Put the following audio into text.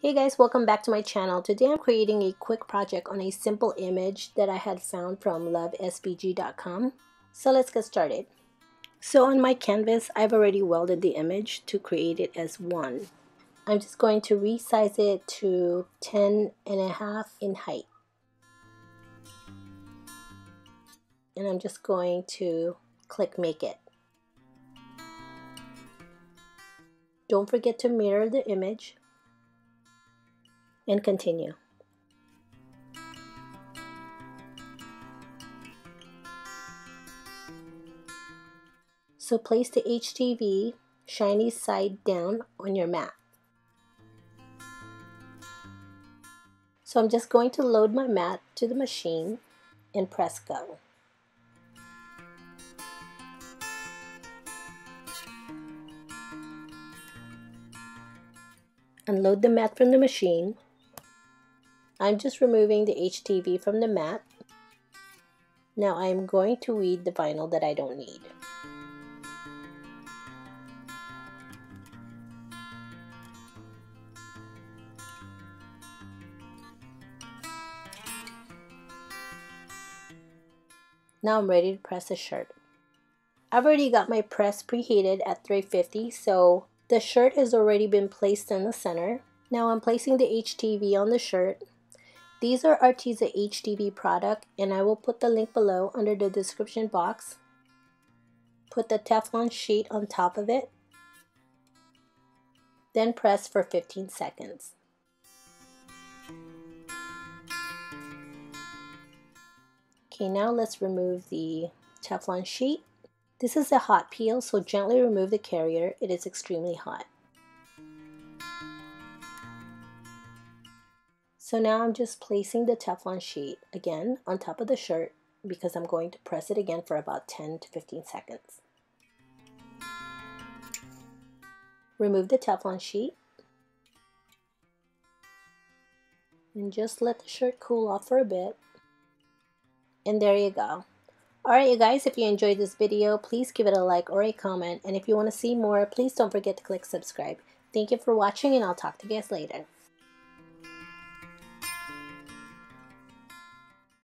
Hey guys, welcome back to my channel. Today I'm creating a quick project on a simple image that I had found from lovesvg.com. So let's get started. So on my canvas, I've already welded the image to create it as one. I'm just going to resize it to 10.5 in height. And I'm just going to click make it. Don't forget to mirror the image and continue. So place the HTV shiny side down on your mat. So I'm just going to load my mat to the machine and press go. Unload the mat from the machine. I'm just removing the HTV from the mat. Now I'm going to weed the vinyl that I don't need. Now I'm ready to press the shirt. I've already got my press preheated at 350, so the shirt has already been placed in the center. Now I'm placing the HTV on the shirt. These are Arteza HTV product, and I will put the link below under the description box. Put the teflon sheet on top of it. Then press for 15 seconds. Okay, now let's remove the teflon sheet. This is a hot peel, so gently remove the carrier. It is extremely hot. So now I'm just placing the teflon sheet again on top of the shirt because I'm going to press it again for about 10 to 15 seconds. Remove the teflon sheet and just let the shirt cool off for a bit. And there you go. Alright you guys, if you enjoyed this video, please give it a like or a comment. And if you want to see more, please don't forget to click subscribe. Thank you for watching, and I'll talk to you guys later.